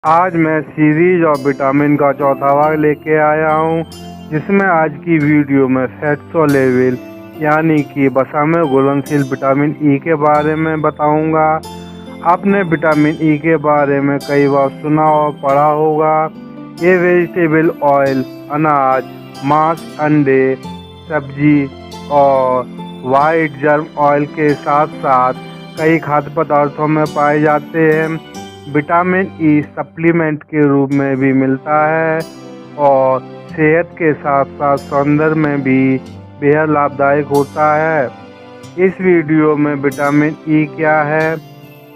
आज मैं series of vitamin का चौथा भाग लेके आया हूँ, जिसमें आज की वीडियो में फैक्सोलेविल यानी कि वसा में घुलनशील विटामिन ई के बारे में बताऊंगा। आपने विटामिन ई के बारे में कई बार सुना और पढ़ा होगा। ये वेजिटेबल ऑयल, अनाज, मांस, अंडे, सब्जी और वाइट जर्म ऑयल के साथ साथ कई खाद्य पदार्थों में पाए जाते हैं। विटामिन ई सप्लीमेंट के रूप में भी मिलता है और सेहत के साथ साथ सौंदर्य में भी बेहद लाभदायक होता है। इस वीडियो में विटामिन ई क्या है,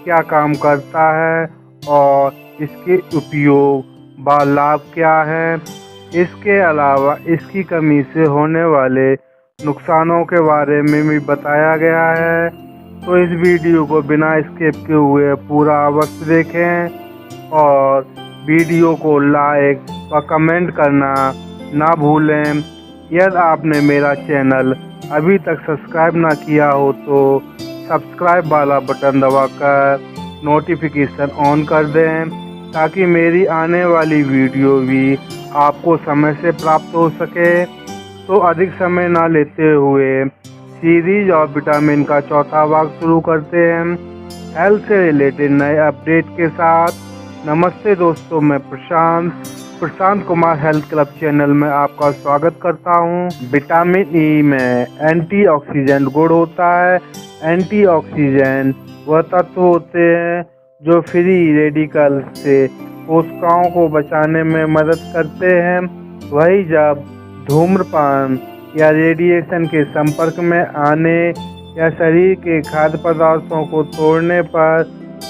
क्या काम करता है और इसके उपयोग व लाभ क्या है, इसके अलावा इसकी कमी से होने वाले नुकसानों के बारे में भी बताया गया है। तो इस वीडियो को बिना स्किप किए हुए पूरा अवश्य देखें और वीडियो को लाइक व कमेंट करना ना भूलें। यदि आपने मेरा चैनल अभी तक सब्सक्राइब ना किया हो तो सब्सक्राइब वाला बटन दबाकर नोटिफिकेशन ऑन कर दें, ताकि मेरी आने वाली वीडियो भी आपको समय से प्राप्त हो सके। तो अधिक समय ना लेते हुए सीरीज ऑफ विटामिन का चौथा भाग शुरू करते हैं, हेल्थ से रिलेटेड नए अपडेट के साथ। नमस्ते दोस्तों, मैं Prashant Kumar health club channel में आपका स्वागत करता हूं। विटामिन ई में एंटीऑक्सीडेंट गुण होता है। एंटीऑक्सीडेंट वह तत्व होते हैं जो फ्री रेडिकल से कोशिकाओं को बचाने में मदद करते हैं। वही जब धूम्रपान या रेडिएशन के संपर्क में आने या शरीर के खाद्य पदार्थों को तोड़ने पर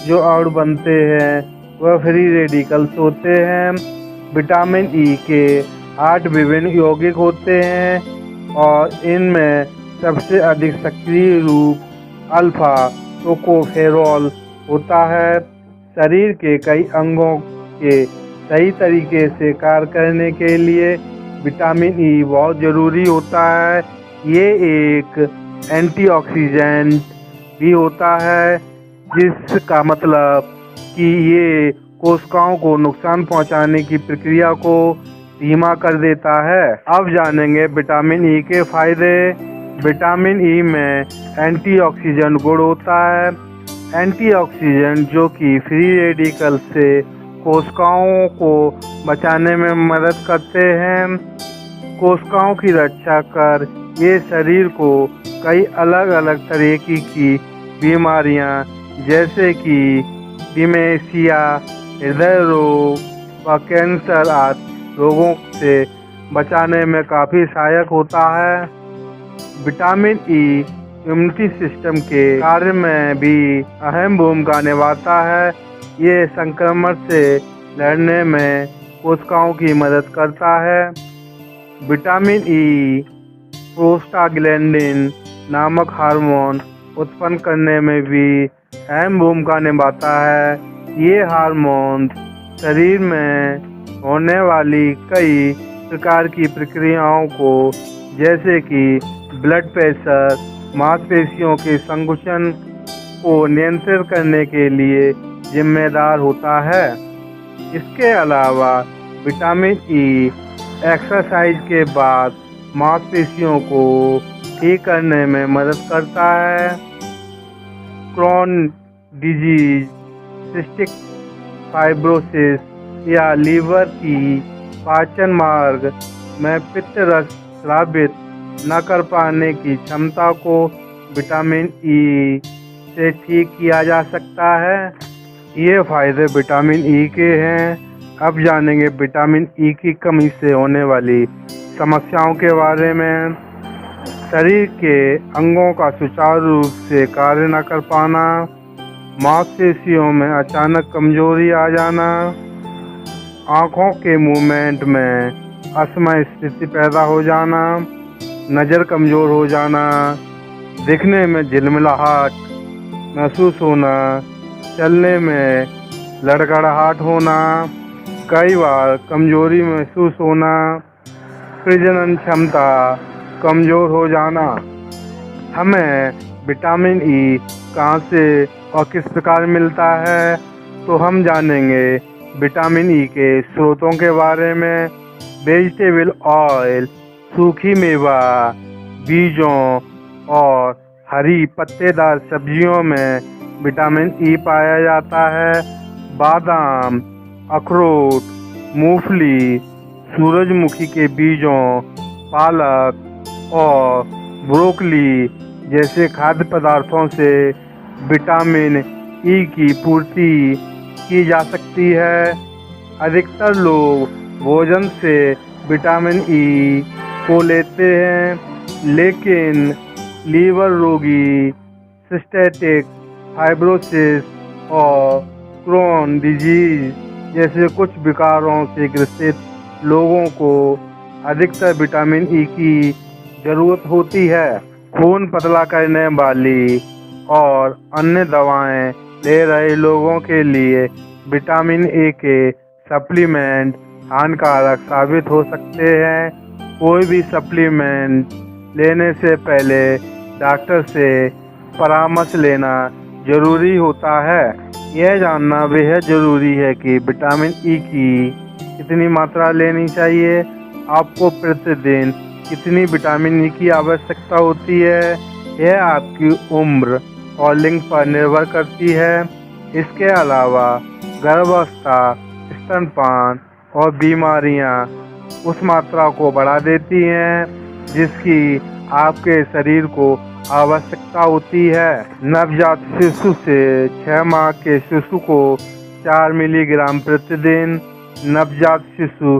जो अणु बनते हैं वह फ्री रेडिकल्स होते हैं। विटामिन ई के 8 विभिन्न यौगिक होते हैं और इनमें सबसे अधिक सक्रिय रूप अल्फा टोकोफेरॉल होता है। शरीर के कई अंगों के सही तरीके से कार्य करने के लिए विटामिन ई बहुत ज़रूरी होता है। ये एक एंटीऑक्सीडेंट भी होता है, जिसका मतलब कि ये कोशिकाओं को नुकसान पहुंचाने की प्रक्रिया को धीमा कर देता है। अब जानेंगे विटामिन ई के फायदे। विटामिन ई में एंटीऑक्सीडेंट गुण होता है। एंटीऑक्सीडेंट जो कि फ्री रेडिकल से कोशिकाओं को बचाने में मदद करते हैं। कोशिकाओं की रक्षा कर ये शरीर को कई अलग अलग तरह की बीमारियां जैसे कि डिमेंशिया, हृदय रोग व कैंसर आदि रोगों से बचाने में काफ़ी सहायक होता है। विटामिन ई इम्यूनिटी सिस्टम के कार्य में भी अहम भूमिका निभाता है। ये संक्रमण से लड़ने में कोशिकाओं की मदद करता है। विटामिन ई प्रोस्टाग्लैंडिन नामक हार्मोन उत्पन्न करने में भी अहम भूमिका निभाता है। ये हार्मोन शरीर में होने वाली कई प्रकार की प्रक्रियाओं को, जैसे कि ब्लड प्रेशर, मांसपेशियों के संकुचन को नियंत्रित करने के लिए जिम्मेदार होता है। इसके अलावा विटामिन ई एक्सरसाइज के बाद मांसपेशियों को ठीक करने में मदद करता है। क्रोन डिजीज, सिस्टिक फाइब्रोसिस या लीवर की पाचन मार्ग में पित्त रस स्रावित न कर पाने की क्षमता को विटामिन ई से ठीक किया जा सकता है। ये फायदे विटामिन ई के हैं। अब जानेंगे विटामिन ई की कमी से होने वाली समस्याओं के बारे में। शरीर के अंगों का सुचारू रूप से कार्य न कर पाना, मांसपेशियों में अचानक कमजोरी आ जाना, आँखों के मूवमेंट में असमय स्थिति पैदा हो जाना, नज़र कमज़ोर हो जाना, दिखने में झिलमिलाहट महसूस होना, चलने में लड़खड़ाहट होना, कई बार कमजोरी महसूस होना, प्रजनन क्षमता कमज़ोर हो जाना। हमें विटामिन ई कहाँ से और किस प्रकार मिलता है, तो हम जानेंगे विटामिन ई के स्रोतों के बारे में। वेजिटेबल ऑयल, सूखी मेवा, बीजों और हरी पत्तेदार सब्जियों में विटामिन ई पाया जाता है। बादाम, अखरोट, मूंगफली, सूरजमुखी के बीजों, पालक और ब्रोकली जैसे खाद्य पदार्थों से विटामिन ई की पूर्ति की जा सकती है। अधिकतर लोग भोजन से विटामिन ई को लेते हैं, लेकिन लीवर रोगी, सिस्टेटिक फाइब्रोसिस और क्रोन डिजीज जैसे कुछ विकारों से ग्रसित लोगों को अधिकतर विटामिन ई की जरूरत होती है। खून पतला करने वाली और अन्य दवाएं ले रहे लोगों के लिए विटामिन ए के सप्लीमेंट हानिकारक साबित हो सकते हैं। कोई भी सप्लीमेंट लेने से पहले डॉक्टर से परामर्श लेना जरूरी होता है। यह जानना बेहद ज़रूरी है कि विटामिन ई की कितनी मात्रा लेनी चाहिए। आपको प्रतिदिन कितनी विटामिन ई की आवश्यकता होती है, यह आपकी उम्र और लिंग पर निर्भर करती है। इसके अलावा गर्भावस्था, स्तनपान और बीमारियां उस मात्रा को बढ़ा देती हैं जिसकी आपके शरीर को आवश्यकता होती है। नवजात शिशु से 6 माह के शिशु को 4 मिलीग्राम प्रतिदिन, नवजात शिशु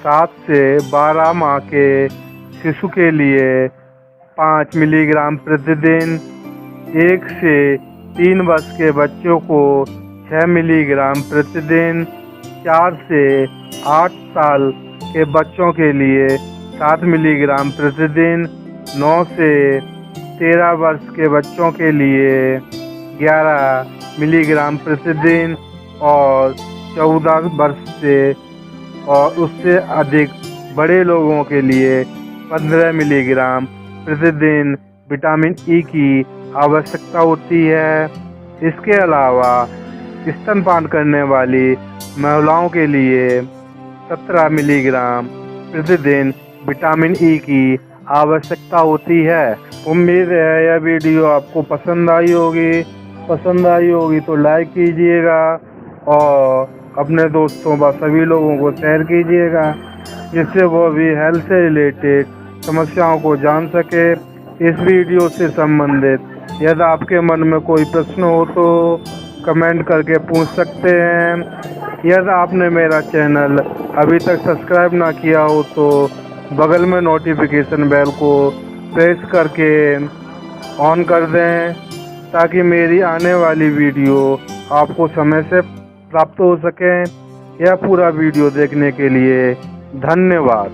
7 से 12 माह के शिशु के लिए 5 मिलीग्राम प्रतिदिन, 1 से 3 वर्ष के बच्चों को 6 मिलीग्राम प्रतिदिन, 4 से 8 साल के बच्चों के लिए 7 मिलीग्राम प्रतिदिन, 9 से 13 वर्ष के बच्चों के लिए 11 मिलीग्राम प्रतिदिन और 14 वर्ष से और उससे अधिक बड़े लोगों के लिए 15 मिलीग्राम प्रतिदिन विटामिन ई की आवश्यकता होती है। इसके अलावा स्तनपान करने वाली महिलाओं के लिए 17 मिलीग्राम प्रतिदिन विटामिन ई की आवश्यकता होती है। उम्मीद है यह वीडियो आपको पसंद आई होगी तो लाइक कीजिएगा और अपने दोस्तों व सभी लोगों को शेयर कीजिएगा, जिससे वो भी हेल्थ से रिलेटेड समस्याओं को जान सके। इस वीडियो से संबंधित यदि आपके मन में कोई प्रश्न हो तो कमेंट करके पूछ सकते हैं। यदि आपने मेरा चैनल अभी तक सब्सक्राइब ना किया हो तो बगल में नोटिफिकेशन बेल को प्रेस करके ऑन कर दें ताकि मेरी आने वाली वीडियो आपको समय से प्राप्त हो सके। यह पूरा वीडियो देखने के लिए धन्यवाद।